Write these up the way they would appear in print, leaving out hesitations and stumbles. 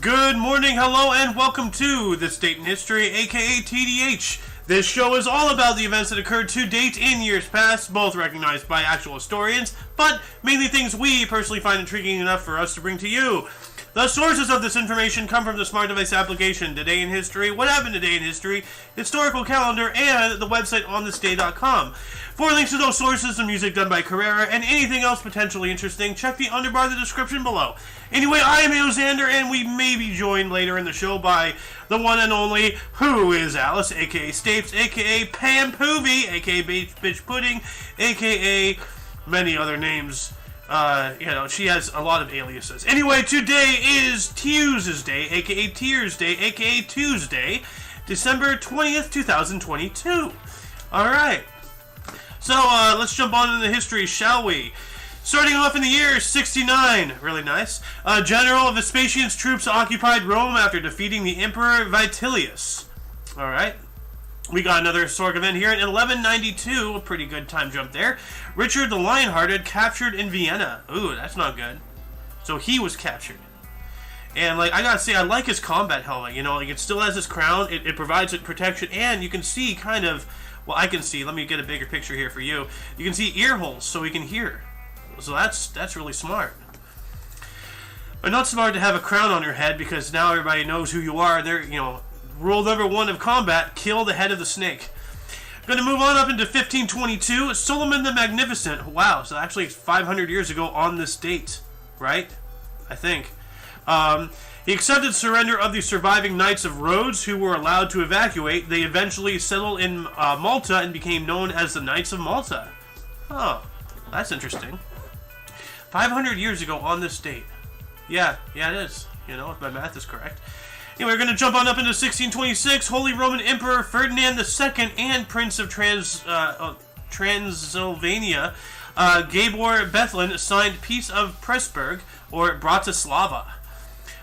Good morning, hello, and welcome to This Date in History, aka TDH. This show is all about the events that occurred to date in years past, both recognized by actual historians, but mainly things we personally find intriguing enough for us to bring to you. The sources of this information come from the Smart Device application, Today in History, What Happened Today in History, Historical Calendar, and the website onthisday.com. For links to those sources, the music done by Carrera, and anything else potentially interesting, check the underbar of the description below. Anyway, I am Alexander, and we may be joined later in the show by the one and only Who is Alice, aka Stapes, aka Pam Poovy, aka Bitch Pudding, aka many other names. She has a lot of aliases. Anyway, today is Tuesday, aka Tears Day, aka Tuesday, December 20th, 2022. Alright. So, let's jump on into history, shall we? Starting off in the year 69, really nice. A general of Vespasian's troops occupied Rome after defeating the Emperor Vitellius. Alright. We got another historic event here in 1192, a pretty good time jump there. Richard the Lionhearted captured in Vienna. Ooh, that's not good. So he was captured. And, I gotta say, I like his combat helmet, it still has his crown, it provides protection, and you can see kind of, well, I can see, let me get a bigger picture here for you. You can see ear holes, so he can hear. So that's really smart. But not smart to have a crown on your head, because now everybody knows who you are, and they're, rule number 1 of combat, kill the head of the snake. Going to move on up into 1522, Solomon the Magnificent. Wow, so actually 500 years ago on this date, right? I think. He accepted surrender of the surviving Knights of Rhodes, who were allowed to evacuate. They eventually settled in Malta and became known as the Knights of Malta. Oh, that's interesting. 500 years ago on this date. Yeah, it is. If my math is correct. Anyway, we're going to jump on up into 1626. Holy Roman Emperor Ferdinand II and Prince of Transylvania, Gabor Bethlen, signed Peace of Pressburg, or Bratislava.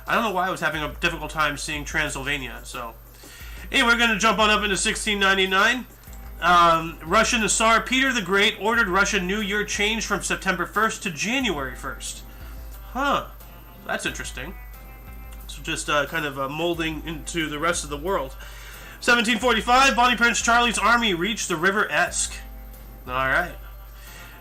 I don't know why I was having a difficult time seeing Transylvania, so. Anyway, we're going to jump on up into 1699. Russian Tsar Peter the Great ordered Russian New Year changed from September 1st to January 1st. Huh. That's interesting. So just kind of molding into the rest of the world. 1745, Bonnie Prince Charlie's army reached the River Esk. Alright.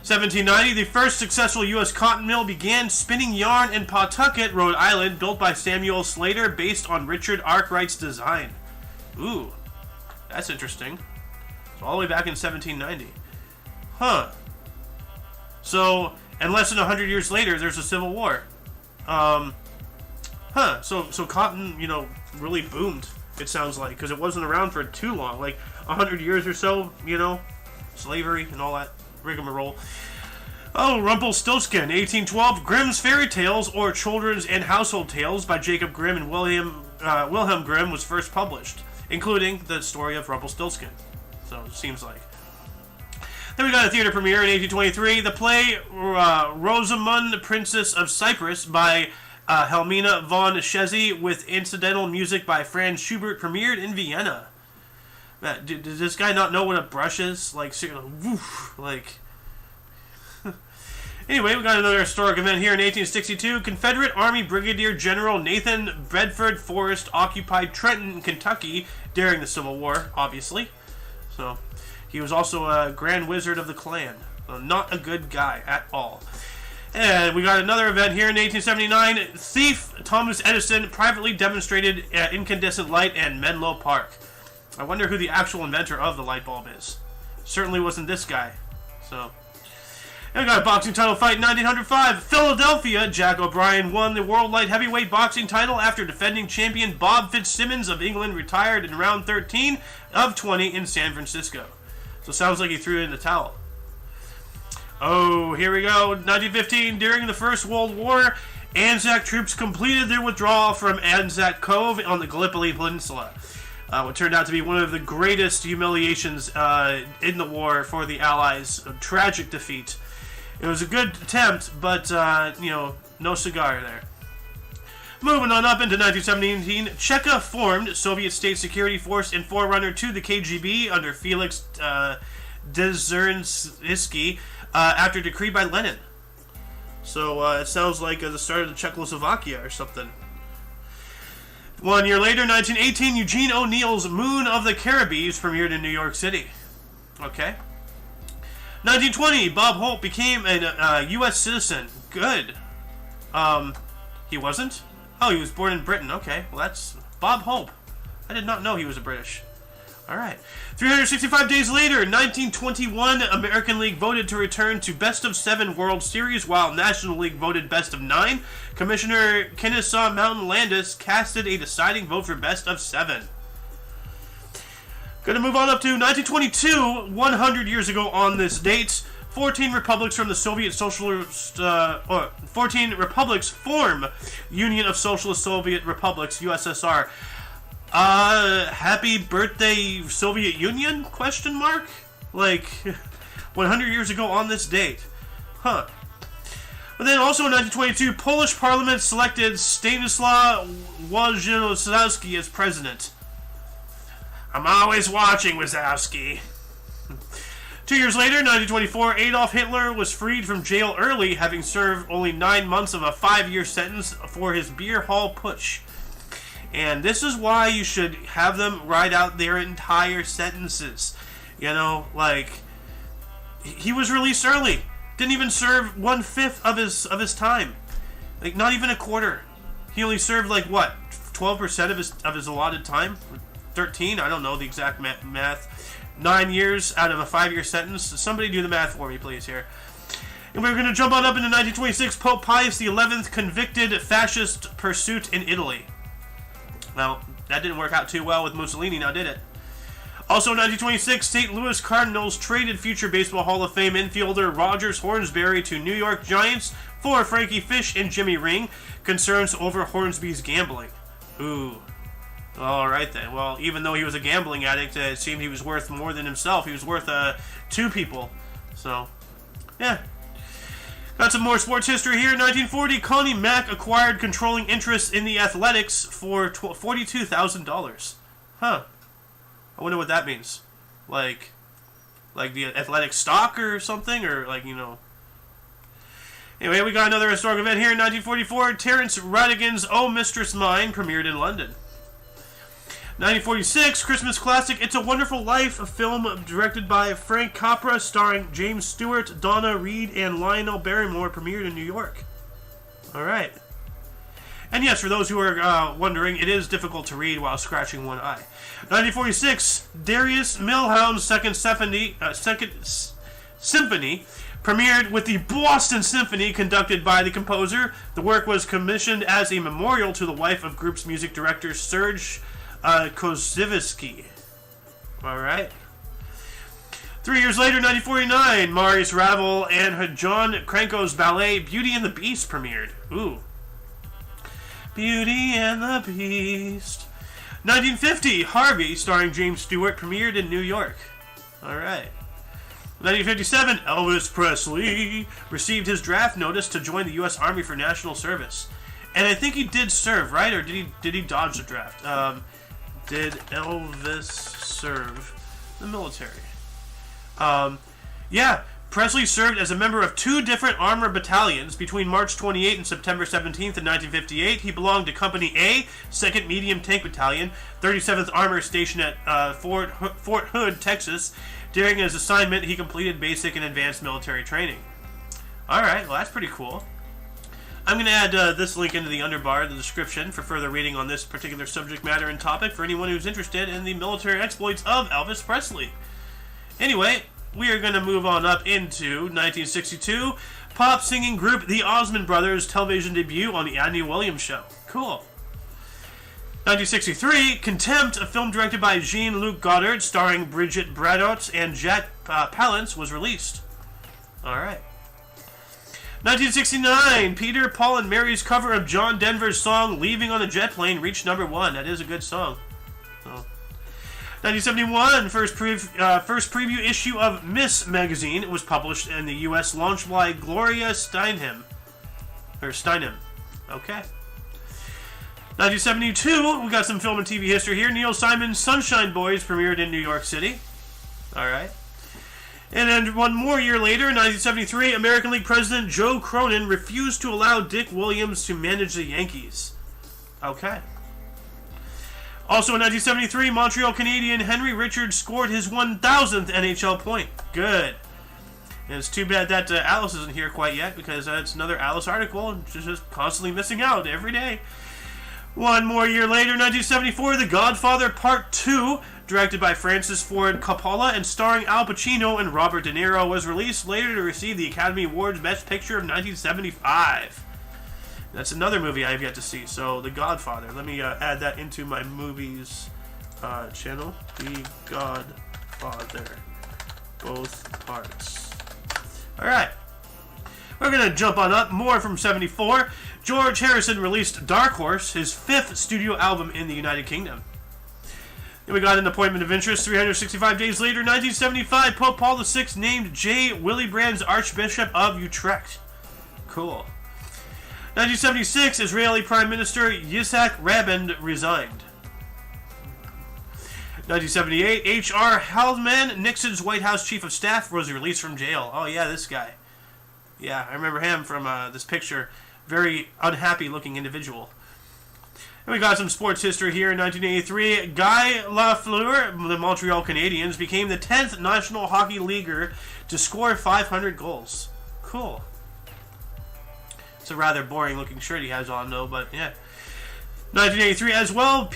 1790, the first successful U.S. cotton mill began spinning yarn in Pawtucket, Rhode Island, built by Samuel Slater, based on Richard Arkwright's design. Ooh, that's interesting. So all the way back in 1790. Huh. So, and less than 100 years later, there's a Civil War. So cotton, really boomed, it sounds like, because it wasn't around for too long, 100 years or so, slavery and all that rigmarole. Oh, Rumpelstiltskin, 1812, Grimm's Fairy Tales, or Children's and Household Tales by Jacob Grimm and Wilhelm Grimm was first published, including the story of Rumpelstiltskin. So, it seems like. Then we got a theater premiere in 1823, the play Rosamund, Princess of Cyprus by Helmina von Schezzi, with incidental music by Franz Schubert, premiered in Vienna. Man, does this guy not know what a brush is? Woof, Anyway, we got another historic event here in 1862. Confederate Army Brigadier General Nathan Bedford Forrest occupied Trenton, Kentucky during the Civil War, obviously. So, he was also a Grand Wizard of the Klan. So not a good guy at all. And we got another event here in 1879. Thief Thomas Edison privately demonstrated incandescent light in Menlo Park. I wonder who the actual inventor of the light bulb is. Certainly wasn't this guy. So, and we got a boxing title fight in 1905. Philadelphia, Jack O'Brien won the World Light Heavyweight boxing title after defending champion Bob Fitzsimmons of England retired in round 13 of 20 in San Francisco. So sounds like he threw in the towel. Oh, here we go. 1915, during the First World War, Anzac troops completed their withdrawal from Anzac Cove on the Gallipoli Peninsula. What turned out to be one of the greatest humiliations in the war for the Allies. A tragic defeat. It was a good attempt, but, no cigar there. Moving on up into 1917, Cheka formed Soviet State Security Force and forerunner to the KGB under Felix Dzerzhinsky after decree by Lenin. So it sounds like the start of the Czechoslovakia or something. 1 year later, 1918, Eugene O'Neill's Moon of the Caribbees premiered in New York City. Okay. 1920, Bob Hope became a U.S. citizen. Good. He wasn't? Oh, he was born in Britain. Okay, well that's Bob Hope. I did not know he was a British. Alright. 365 days later, 1921, American League voted to return to Best of 7 World Series, while National League voted Best of 9. Commissioner Kennesaw Mountain Landis casted a deciding vote for Best of 7. Gonna move on up to 1922, 100 years ago on this date. 14 republics from the Soviet Socialist, 14 republics form Union of Socialist Soviet Republics, USSR. Happy birthday, Soviet Union? Question mark? Like, 100 years ago on this date. Huh. But then also in 1922, Polish Parliament selected Stanislaw Wojciechowski as president. I'm always watching, Wazowski. 2 years later, 1924, Adolf Hitler was freed from jail early, having served only 9 months of a 5-year sentence for his beer hall putsch. And this is why you should have them write out their entire sentences. You know, like, he was released early. Didn't even serve 1/5 of his time. Like, not even a quarter. He only served, like, what, 12% of his allotted time? 13? I don't know the exact math. 9 years out of a 5-year sentence. Somebody do the math for me, please, here. And we're going to jump on up into 1926. Pope Pius XI convicted fascist pursuit in Italy. Well, that didn't work out too well with Mussolini, now did it? Also in 1926, St. Louis Cardinals traded future Baseball Hall of Fame infielder Rogers Hornsby to New York Giants for Frankie Fish and Jimmy Ring. Concerns over Hornsby's gambling. Ooh. Alright then. Well, even though he was a gambling addict, it seemed he was worth more than himself. He was worth 2 people. So, yeah. Got some more sports history here. 1940, Connie Mack acquired controlling interests in the Athletics for $42,000. Huh. I wonder what that means. Like the Athletic stock or something? Or, like, you know... Anyway, we got another historic event here in 1944. Terence Rattigan's Oh Mistress Mine premiered in London. 1946, Christmas classic It's a Wonderful Life, a film directed by Frank Capra, starring James Stewart, Donna Reed, and Lionel Barrymore, premiered in New York. Alright. And yes, for those who are wondering, it is difficult to read while scratching one eye. 1946, Darius Milhaud's Second Symphony premiered with the Boston Symphony conducted by the composer. The work was commissioned as a memorial to the wife of group's music director Serge Kozievsky. Alright. 3 years later, 1949, Maurice Ravel and John Cranko's ballet Beauty and the Beast premiered. Ooh. Beauty and the Beast. 1950, Harvey, starring James Stewart, premiered in New York. Alright. 1957, Elvis Presley received his draft notice to join the U.S. Army for national service. And I think he did serve, right? Or did he dodge the draft? Did Elvis serve the military? Yeah, Presley served as a member of 2 different armored battalions between March 28 and September 17th in 1958. He belonged to Company A, 2nd Medium Tank Battalion, 37th Armor Station at Fort Hood, Texas. During his assignment, he completed basic and advanced military training. Alright, well that's pretty cool. I'm going to add this link into the underbar, the description, for further reading on this particular subject matter and topic for anyone who's interested in the military exploits of Elvis Presley. Anyway, we are going to move on up into 1962. Pop singing group The Osmond Brothers television debut on the Andy Williams Show. Cool. 1963, Contempt, a film directed by Jean-Luc Godard, starring Brigitte Bardot and Jack Palance, was released. Alright. 1969, Peter, Paul, and Mary's cover of John Denver's song Leaving on a Jet Plane reached #1. That is a good song. So. 1971, first preview issue of Miss magazine was published in the U.S., launched by Gloria Steinem. Okay. 1972, we got some film and TV history here. Neil Simon's Sunshine Boys premiered in New York City. Alright. And then 1 more year later, in 1973, American League President Joe Cronin refused to allow Dick Williams to manage the Yankees. Okay. Also in 1973, Montreal Canadian Henry Richards scored his 1,000th NHL point. Good. And it's too bad that Alice isn't here quite yet, because it's another Alice article. She's just constantly missing out every day. One more year later, 1974, The Godfather Part 2, directed by Francis Ford Coppola and starring Al Pacino and Robert De Niro, was released later to receive the Academy Awards Best Picture of 1975. That's another movie I have yet to see. So, The Godfather. Let me add that into my movies channel. The Godfather. Both parts. Alright. We're going to jump on up. More from 74. George Harrison released Dark Horse, his 5th studio album in the United Kingdom. Then we got An Appointment of Interest. 365 days later, 1975, Pope Paul VI named J. Willebrands Archbishop of Utrecht. Cool. 1976, Israeli Prime Minister Yitzhak Rabin resigned. 1978, H.R. Haldeman, Nixon's White House Chief of Staff, was released from jail. Oh yeah, this guy. Yeah, I remember him from this picture. Very unhappy looking individual. And we got some sports history here in 1983. Guy Lafleur, the Montreal Canadiens, became the 10th National Hockey Leaguer to score 500 goals. Cool. It's a rather boring looking shirt he has on though, but yeah. 1983 as well,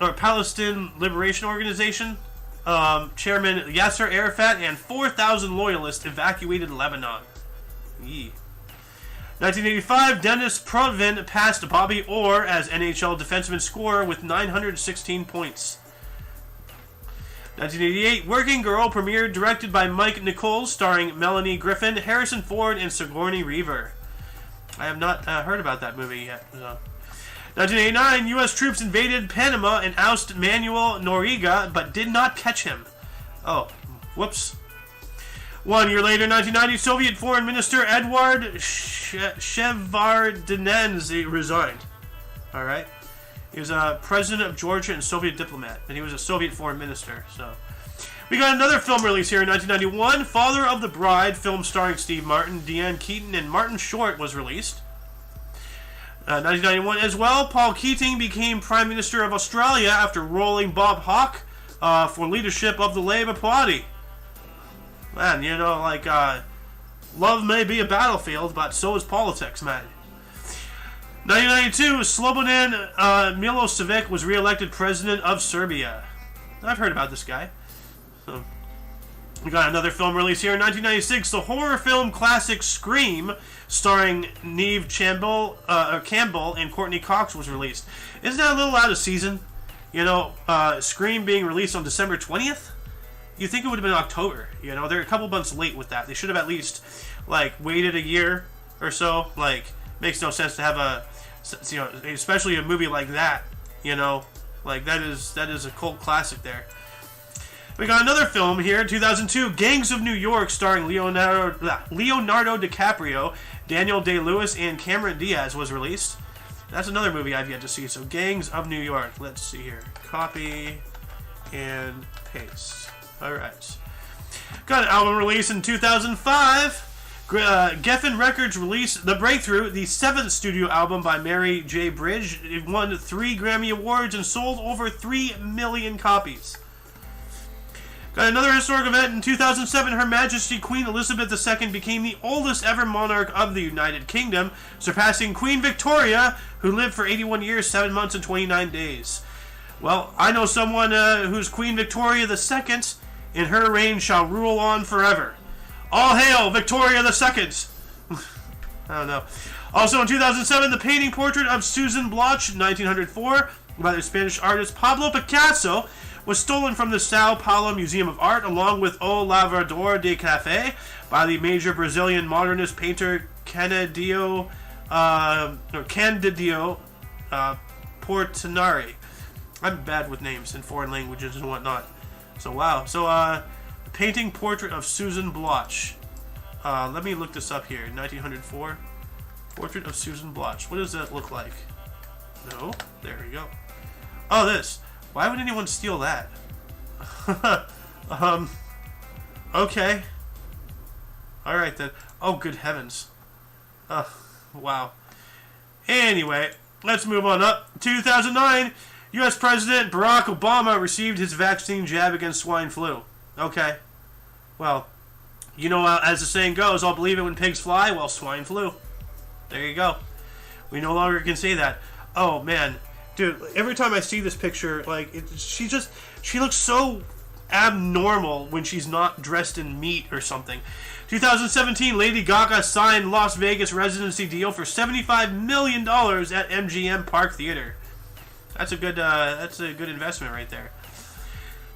or Palestine Liberation Organization, Chairman Yasser Arafat and 4,000 loyalists evacuated Lebanon. Yee. 1985, Dennis Provin passed Bobby Orr as NHL defenseman scorer with 916 points. 1988, Working Girl premiered, directed by Mike Nichols, starring Melanie Griffin, Harrison Ford, and Sigourney Weaver. I have not heard about that movie yet. So. 1989, U.S. troops invaded Panama and ousted Manuel Noriega, but did not catch him. Oh, whoops. 1 year later, 1990, Soviet Foreign Minister Eduard Shevardnadze resigned. Alright. He was a president of Georgia and Soviet diplomat, and he was a Soviet foreign minister. So, we got another film release here in 1991. Father of the Bride, film starring Steve Martin, Diane Keaton, and Martin Short was released. 1991 as well, Paul Keating became Prime Minister of Australia after rolling Bob Hawke for leadership of the Labour Party. Man, you know, like, love may be a battlefield, but so is politics, man. 1992, Slobodan Milosevic was re-elected president of Serbia. I've heard about this guy. So, we got another film release here in 1996, the horror film classic Scream, starring Neve Campbell and Courtney Cox, was released. Isn't that a little out of season? You know, Scream being released on December 20th? You think it would have been October. You know, they're a couple months late with that. They should have at least, like, waited a year or so. Like, makes no sense to have a, you know, especially a movie like that. You know, like, that is a cult classic there. We got another film here, 2002, Gangs of New York, starring Leonardo DiCaprio, Daniel Day-Lewis, and Cameron Diaz, was released. That's another movie I've yet to see. So, Gangs of New York. Let's see here. Copy and paste. Alright. Got an album release in 2005. Geffen Records released The Breakthrough, the 7th studio album by Mary J. Blige. It won 3 Grammy Awards and sold over 3 million copies. Got another historic event in 2007. Her Majesty Queen Elizabeth II became the oldest ever monarch of the United Kingdom, surpassing Queen Victoria, who lived for 81 years, 7 months, and 29 days. Well, I know someone who's Queen Victoria II, and her reign shall rule on forever. All hail Victoria II! I don't know. Also in 2007, the painting portrait of Susan Bloch, 1904, by the Spanish artist Pablo Picasso, was stolen from the Sao Paulo Museum of Art, along with O Lavrador de Café, by the major Brazilian modernist painter Candido Portinari. I'm bad with names in foreign languages and whatnot. So, wow. So, painting portrait of Susan Bloch. Let me look this up here. 1904. Portrait of Susan Bloch. What does that look like? No. There we go. Oh, this. Why would anyone steal that? Okay. Alright then. Oh, good heavens. Wow. Anyway, let's move on up. 2009. U.S. President Barack Obama received his vaccine jab against swine flu. Okay. Well, you know, as the saying goes, I'll believe it when pigs fly. Well, swine flu. There you go. We no longer can say that. Oh, man. Dude, every time I see this picture, like, she looks so abnormal when she's not dressed in meat or something. 2017, Lady Gaga signed Las Vegas residency deal for $75 million at MGM Park Theater. That's a good investment right there.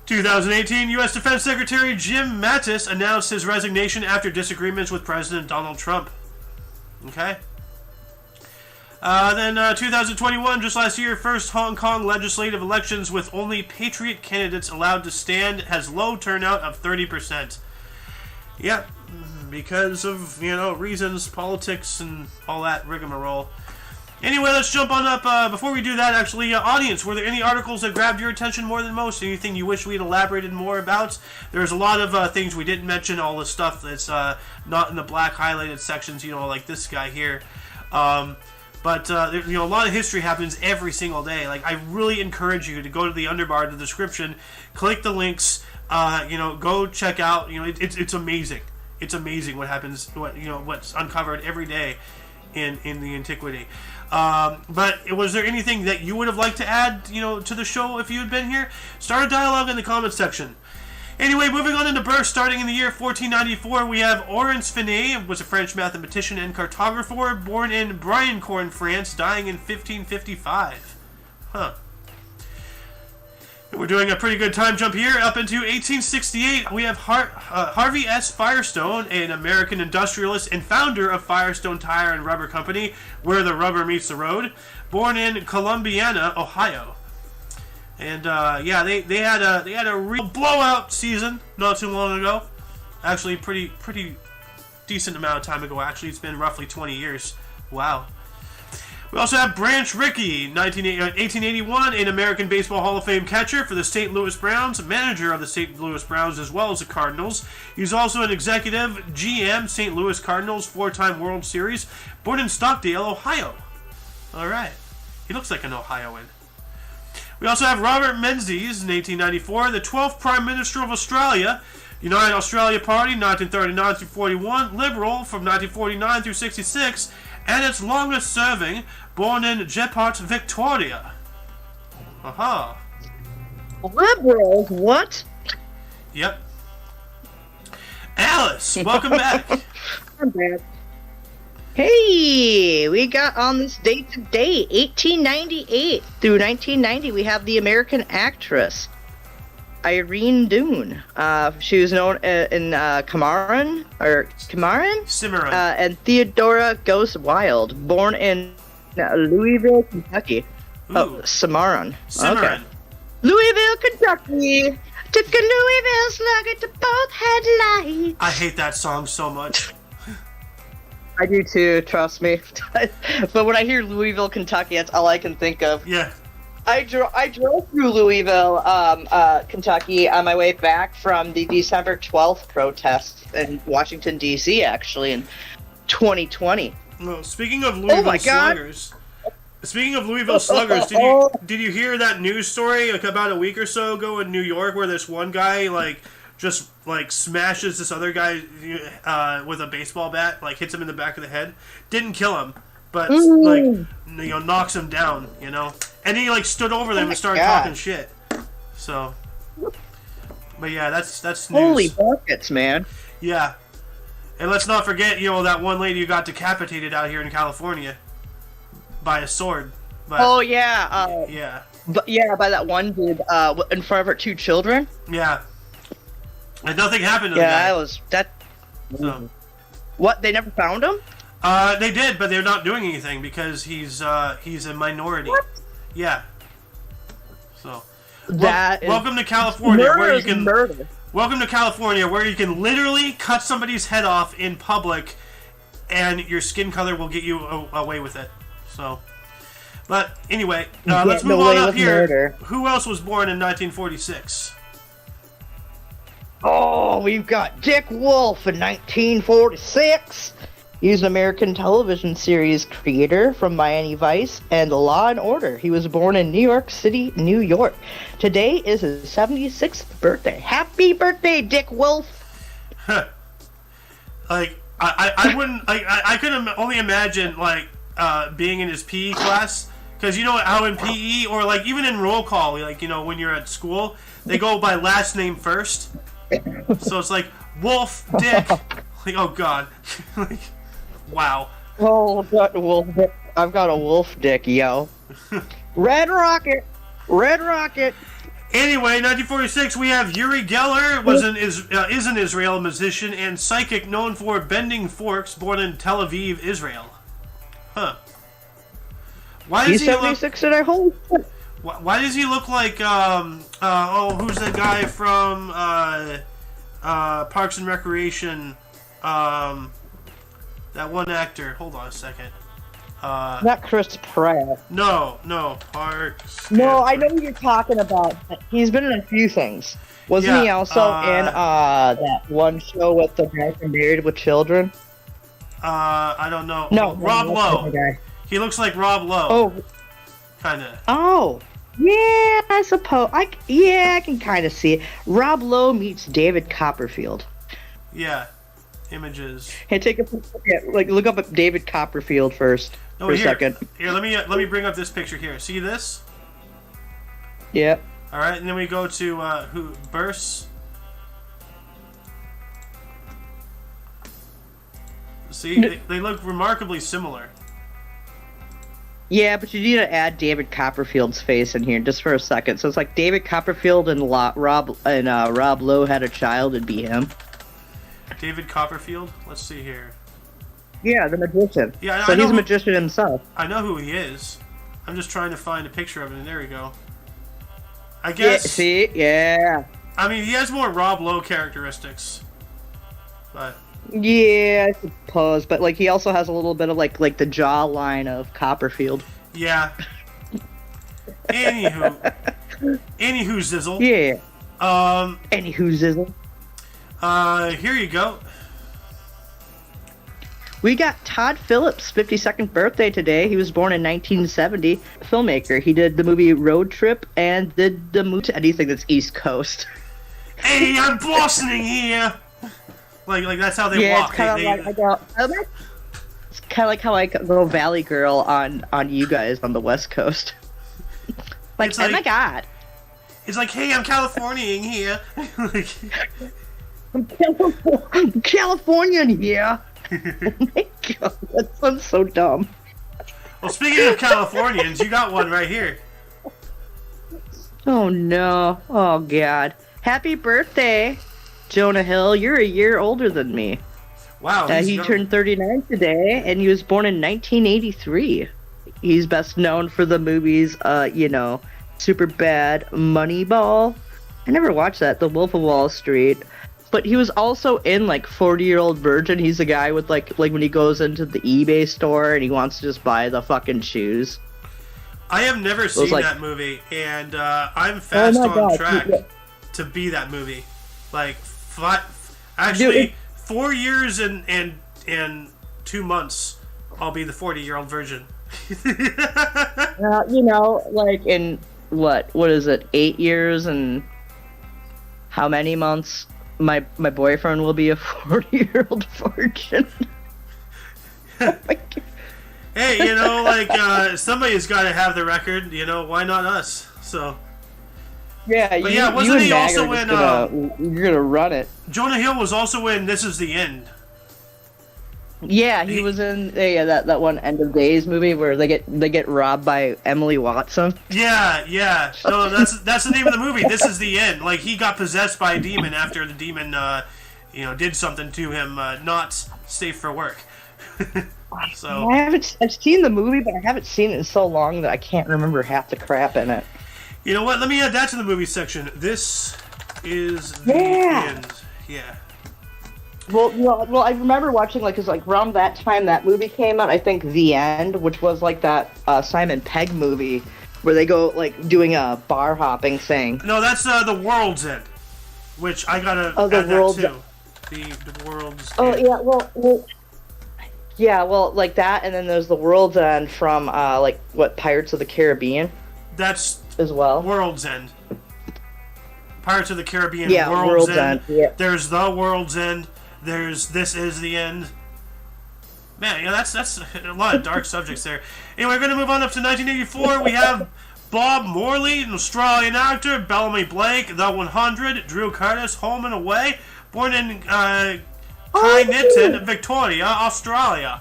2018, U.S. Defense Secretary Jim Mattis announced his resignation after disagreements with President Donald Trump. Okay. Then 2021, just last year, first Hong Kong legislative elections with only Patriot candidates allowed to stand has low turnout of 30%. Yep, because of, reasons, politics, and all that rigmarole. Anyway, let's jump on up. Before we do that, actually, audience, were there any articles that grabbed your attention more than most? Anything you wish we'd elaborated more about? There's a lot of things we didn't mention, all the stuff that's not in the black highlighted sections, like this guy here. But a lot of history happens every single day. Like, I really encourage you to go to the underbar, the description, click the links, go check out. It's amazing. It's amazing what happens, what's uncovered every day in the antiquity. But was there anything that you would have liked to add, to the show if you had been here? Start a dialogue in the comments section. Anyway, moving on into birth, starting in the year 1494, we have Laurent Finet, was a French mathematician and cartographer, born in Briancourt, France, dying in 1555. Huh. We're doing a pretty good time jump here. Up into 1868, we have Harvey S. Firestone, an American industrialist and founder of Firestone Tire and Rubber Company, where the rubber meets the road, born in Columbiana, Ohio. And they had a real blowout season not too long ago. Actually, pretty decent amount of time ago. Actually, it's been roughly 20 years. Wow. We also have Branch Rickey, 1881, an American Baseball Hall of Fame catcher for the St. Louis Browns, manager of the St. Louis Browns as well as the Cardinals. He's also an executive GM, St. Louis Cardinals, 4-time World Series, born in Stockdale, Ohio. All right. He looks like an Ohioan. We also have Robert Menzies, in 1894, the 12th Prime Minister of Australia, United Australia Party, 1939 through 41, Liberal from 1949 through 66, and its longest serving, born in Jepart, Victoria. Aha. Liberals? What? Yep. Alice, welcome back. I'm back. Hey, we got on this date today, 1898 through 1990, we have the American actress, Irene Dunne. She was known in Cimarron? And Theodora Goes Wild, born in Louisville, Kentucky. Ooh. Oh, Cimarron. Cimarron. Okay. Louisville, Kentucky. Took a Louisville slugger to both headlights. I hate that song so much. I do too, trust me. But when I hear Louisville, Kentucky, that's all I can think of. Yeah. I drove through Louisville, Kentucky on my way back from the December 12th protest in Washington, D.C., actually, in 2020. Well, speaking of Louisville Sluggers, did you hear that news story about a week or so ago in New York where this one guy, just smashes this other guy with a baseball bat, hits him in the back of the head? Didn't kill him, but knocks him down, and he stood over them and started talking shit. So, but yeah, that's news. Holy buckets, man. Yeah, and let's not forget, that one lady who got decapitated out here in California by a sword. But, oh yeah. Yeah. But by that one dude in front of her 2 children. Yeah. And nothing happened to the guy. So. What? They never found him? They did, but they're not doing anything because he's a minority. What? Yeah. So. Welcome to California, where you can. Murder. Welcome to California, where you can literally cut somebody's head off in public, and your skin color will get you away with it. So. But anyway, let's move on up here. Murder. Who else was born in 1946? Oh, we've got Dick Wolf in 1946. He's an American television series creator from Miami Vice and Law and Order. He was born in New York City, New York. Today is his 76th birthday. Happy birthday, Dick Wolf! Like, I wouldn't, I could only imagine, like, being in his PE class. Because you know how in PE, or like even in roll call, like, you know, when you're at school, they go by last name first. So it's like, Wolf, Dick. Like, oh god. Like, wow. Oh, I've got a wolf dick, yo. Red Rocket! Red Rocket! Anyway, 1946, we have Uri Geller, is an Israel musician and psychic known for bending forks, born in Tel Aviv, Israel. Huh. Why does He's 76 and I hold. Why does he look like, who's the guy from, Parks and Recreation, that one actor, hold on a second. Not Chris Pratt. No, Parks. No, I know who you're talking about. He's been in a few things. Wasn't he also in, that one show with the guy from Married with Children? I don't know. No, Rob Lowe. He looks like Rob Lowe. Oh. Kinda. Oh. Yeah, I suppose. I can kind of see it. Rob Lowe meets David Copperfield. Yeah. Images. Hey, take a look up David Copperfield first for a second. Here, let me bring up this picture here. See this? Yeah. All right, and then we go to Burse. See, they look remarkably similar. Yeah, but you need to add David Copperfield's face in here just for a second. So it's like David Copperfield and Rob Lowe had a child, it'd be him. David Copperfield? Let's see here. Yeah, the magician. Yeah, so he's a magician himself. I know who he is. I'm just trying to find a picture of him. There we go. I guess. Yeah, see? Yeah. I mean, he has more Rob Lowe characteristics. But. Yeah, I suppose. But, like, he also has a little bit of, like the jawline of Copperfield. Yeah. Anywho zizzle. Yeah. Anywho zizzle. Here you go. We got Todd Phillips' 52nd birthday today. He was born in 1970. Filmmaker. He did the movie Road Trip and did the movie anything that's East Coast. Hey, I'm Bostoning here. Like that's how they walk. It's kind of like how I go Valley Girl on you guys on the West Coast. like, oh my god. It's like, hey, I'm Californiaing here. I'm Californian here. Oh my god, that sounds so dumb. Well, speaking of Californians, you got one right here. Oh no. Oh god. Happy birthday, Jonah Hill. You're a year older than me. Wow. He turned 39 today, and he was born in 1983. He's best known for the movies, Superbad, Moneyball. I never watched that. The Wolf of Wall Street. But he was also in, 40-Year-Old Virgin. He's the guy with, like when he goes into the eBay store and he wants to just buy the fucking shoes. I have never seen that movie, and I'm fast on track to be that movie. 4 years and 2 months, I'll be the 40-year-old virgin. In what is it, 8 years and how many months? My boyfriend will be a 40-year-old virgin. Oh my God. Hey, somebody's got to have the record. Why not us? So. Yeah, wasn't he also in? You're gonna run it. Jonah Hill was also in This Is the End. Yeah, he was in that one End of Days movie where they get robbed by Emily Watson. Yeah. No, that's the name of the movie. This Is the End. Like, he got possessed by a demon after the demon, did something to him, not safe for work. So I've seen the movie, but I haven't seen it in so long that I can't remember half the crap in it. You know what? Let me add that to the movie section. This is the end. Yeah. Well, I remember watching around that time that movie came out. I think The End, which was that Simon Pegg movie where they go doing a bar hopping thing. No, that's The World's End, which I gotta add that too. The World's End. Yeah. Well, Yeah, well, like that, and then there's the World's End from like what Pirates of the Caribbean That's as well. World's End. Pirates of the Caribbean. Yeah, World's End. Yeah. There's the World's End. There's This Is the End. Man, yeah, that's a lot of dark subjects there. Anyway, we're going to move on up to 1984. We have Bob Morley, an Australian actor, Bellamy Blake, The 100, Drew Curtis, Home and Away, born in Kyneton, Victoria, Australia.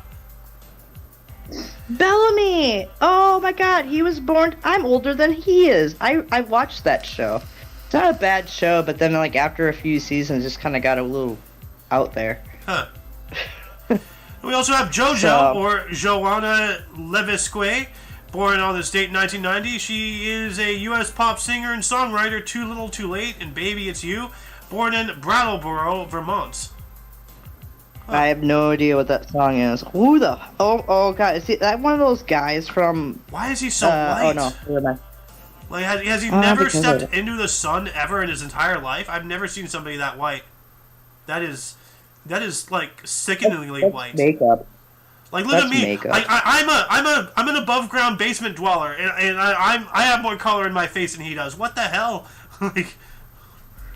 Bellamy! Oh my god, he was born... I'm older than he is. I watched that show. It's not a bad show, but then like after a few seasons, just kind of got a little out there. Huh. We also have JoJo, or Joanna Levisque, born on this date in 1990. She is a U.S. pop singer and songwriter, Too Little Too Late, and Baby It's You, born in Brattleboro, Vermont. Huh. I have no idea what that song is. Who the... Oh god, is that one of those guys from... Why is he so white? Oh no, who am I? Like, has he never stepped into the sun ever in his entire life? I've never seen somebody that white. That is like sickeningly white. Makeup. Like, look at me. I'm an above ground basement dweller, and I have more color in my face than he does. What the hell? Like,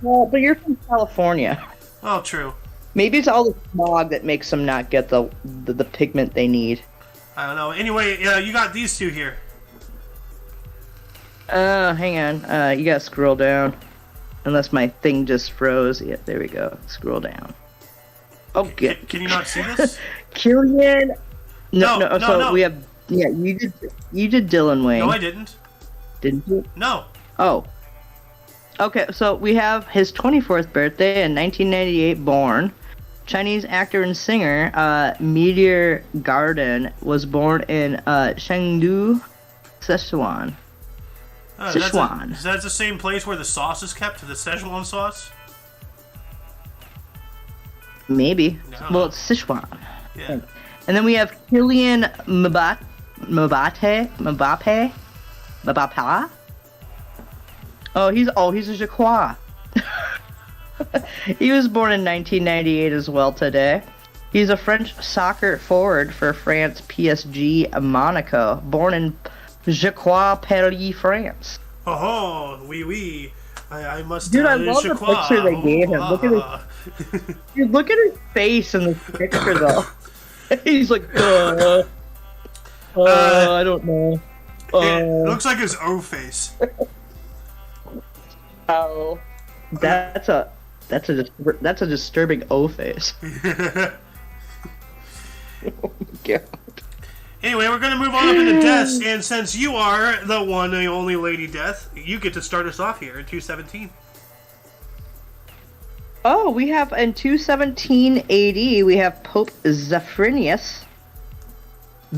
well, but you're from California. Oh, true. Maybe it's all the smog that makes them not get the pigment they need. I don't know. Anyway, you got these two here. Hang on. You gotta scroll down. Unless my thing just froze. Yeah, there we go. Scroll down. Oh, good. Can you not see this? Killian. No. No. We have. Yeah, you did Dylan Wayne. No, I didn't. Didn't you? No. Oh. Okay, so we have his 24th birthday in 1998 born. Chinese actor and singer Meteor Garden was born in Chengdu, Sichuan. Sichuan. Is that the same place where the sauce is kept, the Szechuan sauce? Maybe. Well, it's Sichuan. Yeah. And then we have Kylian Mbappe. He's a Jacquois. He was born in 1998 as well today. He's a French soccer forward for France PSG Monaco, born in Jacquois, Paris, France. Oh, oui. I must. Dude, I love the picture they gave him. Look at his face in this picture, though. He's like, I don't know. It looks like his O face. Oh, that's a disturbing O face. Oh my god. Anyway, we're going to move on up into deaths, and since you are the one and only Lady Death, you get to start us off here in 217. Oh, we have in 217 AD, we have Pope Zephyrinus,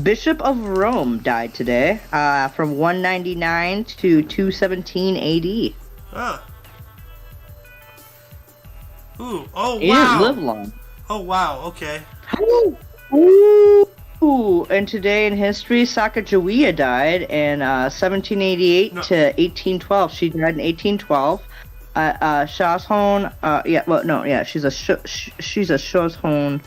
Bishop of Rome, died today, from 199 to 217 AD. Ah. Ooh, oh wow. He didn't live long. Oh wow, okay. Ooh, and today in history, Sacagawea died in 1788 to 1812. She died in 1812. Shashone, she's a Shashone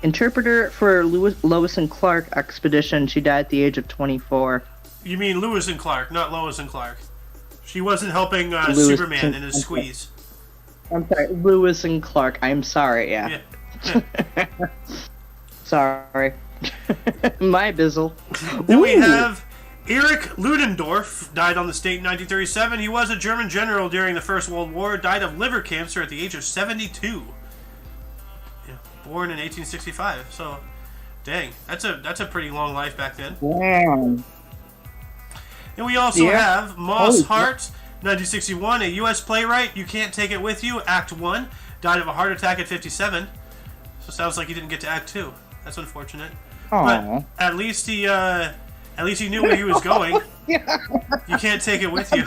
interpreter for Lewis and Clark expedition. She died at the age of 24. You mean Lewis and Clark, not Lois and Clark. She wasn't helping Superman in his squeeze. I'm sorry, Lewis and Clark. I'm sorry, yeah. Sorry. My bizzle. Then we have Erich Ludendorff, died on this date in 1937. He was a German general during the First World War, died of liver cancer at the age of 72. Yeah, born in 1865. So, dang, that's a pretty long life back then. Wow. And we also have Moss Hart, 1961, a U.S. playwright. You Can't Take It With You, Act 1, died of a heart attack at 57. So sounds like he didn't get to Act 2. That's unfortunate. Aww. But at least he knew where he was going. You can't take it with you.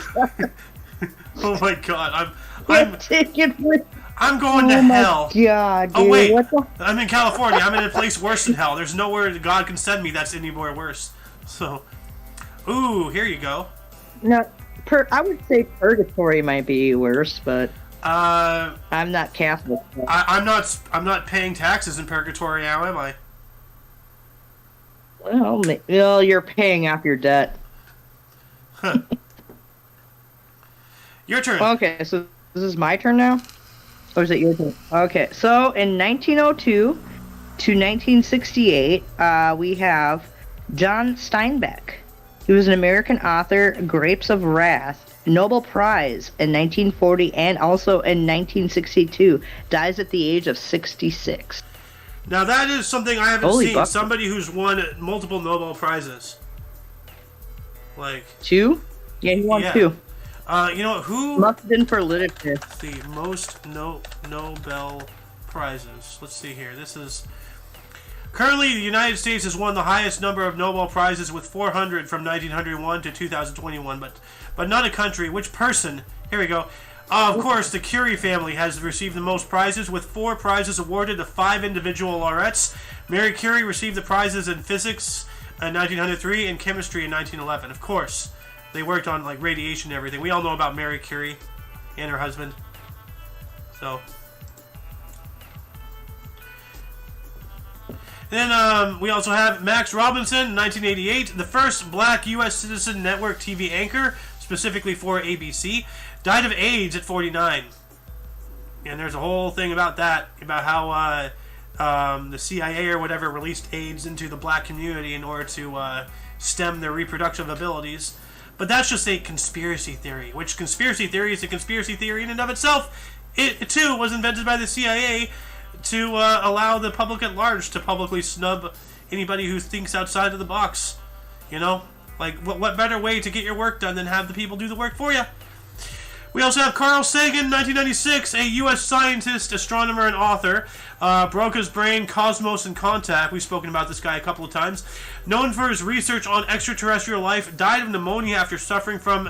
Oh my god, I'm going to hell. God, dude. Oh wait, I'm in California. I'm in a place worse than hell. There's nowhere God can send me that's anywhere worse. So, ooh, here you go. No, I would say purgatory might be worse, but I'm not Catholic. So. I'm not paying taxes in purgatory now, am I? Well, you're paying off your debt. Your turn. Okay, so this is my turn now? Or is it your turn? Okay, so in 1902 to 1968, we have John Steinbeck. He was an American author, Grapes of Wrath, Nobel Prize in 1940 and also in 1962. Dies at the age of 66. Now that is something I haven't Holy seen. bucket. Somebody who's won multiple Nobel Prizes. Like 2? Yeah, he won 2. You know who? Must have been for literature. The most Nobel Prizes. Let's see here. This is currently the United States has won the highest number of Nobel Prizes with 400 from 1901 to 2021, but not a country. Which person? Here we go. Of course, the Curie family has received the most prizes, with 4 prizes awarded to 5 individual laureates. Marie Curie received the prizes in physics in 1903 and chemistry in 1911. Of course, they worked on like radiation and everything. We all know about Marie Curie and her husband. So, and then we also have Max Robinson, 1988, the first black U.S. citizen network TV anchor, specifically for ABC. Died of AIDS at 49. And there's a whole thing about that, about how the CIA or whatever released AIDS into the black community in order to stem their reproductive abilities. But that's just a conspiracy theory, which conspiracy theory is a conspiracy theory in and of itself. It too was invented by the CIA to allow the public at large to publicly snub anybody who thinks outside of the box. You know? Like, what better way to get your work done than have the people do the work for you? We also have Carl Sagan, 1996, a U.S. scientist, astronomer, and author. Broke his brain, Cosmos in Contact. We've spoken about this guy a couple of times. Known for his research on extraterrestrial life, died of pneumonia after suffering from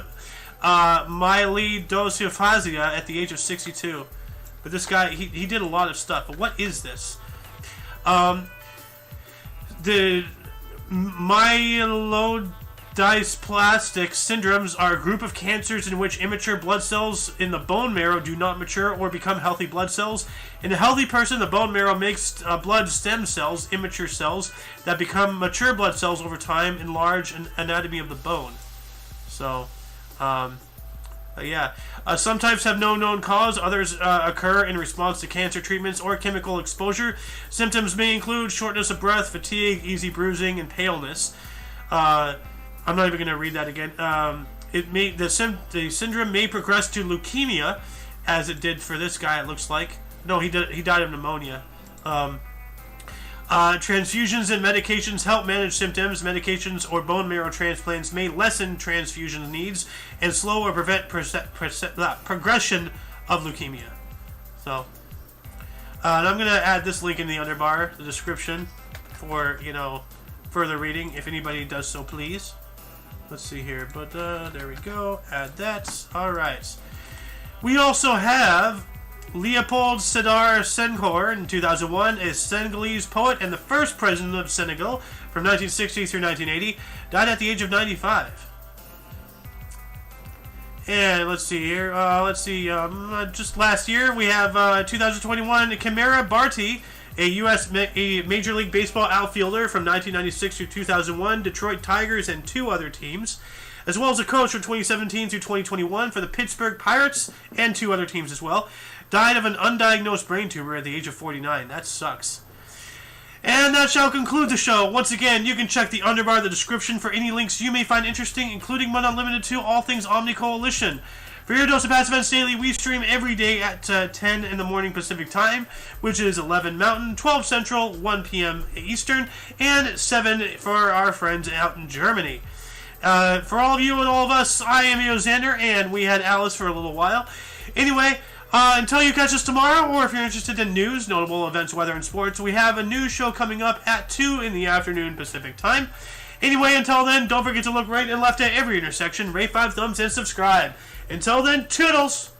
myelodysplasia at the age of 62. But this guy, he did a lot of stuff. But what is this? The myelodysplastic syndromes are a group of cancers in which immature blood cells in the bone marrow do not mature or become healthy blood cells. In a healthy person, the bone marrow makes blood stem cells, immature cells, that become mature blood cells over time, enlarge an anatomy of the bone. So, yeah. Some types have no known cause. Others occur in response to cancer treatments or chemical exposure. Symptoms may include shortness of breath, fatigue, easy bruising, and paleness. I'm not even going to read that again. The syndrome may progress to leukemia, as it did for this guy. It looks like. No, he died of pneumonia. Transfusions and medications help manage symptoms. Medications or bone marrow transplants may lessen transfusion needs and slow or prevent progression of leukemia. So, and I'm going to add this link in the underbar, the description, for, further reading, if anybody does so, please. Let's see here, but there we go. Add that. All right. We also have Leopold Sedar Senghor in 2001, a Senegalese poet and the first president of Senegal from 1960 through 1980, died at the age of 95. And let's see here. Just last year we have 2021 Kamara Barty, a Major League Baseball outfielder from 1996 through 2001, Detroit Tigers, and 2 other teams, as well as a coach from 2017 through 2021 for the Pittsburgh Pirates and 2 other teams as well. Died of an undiagnosed brain tumor at the age of 49. That sucks. And that shall conclude the show. Once again, you can check the underbar of the description for any links you may find interesting, including but not limited to all things OMNI Coalition. For your dose of Past Events Daily, we stream every day at 10 in the morning Pacific Time, which is 11 Mountain, 12 Central, 1 p.m. Eastern, and 7 for our friends out in Germany. For all of you and all of us, I am Yozander, and we had Alice for a little while. Anyway, until you catch us tomorrow, or if you're interested in news, notable events, weather, and sports, we have a news show coming up at 2 in the afternoon Pacific Time. Anyway, until then, don't forget to look right and left at every intersection, rate 5 thumbs, and subscribe. Until then, toodles!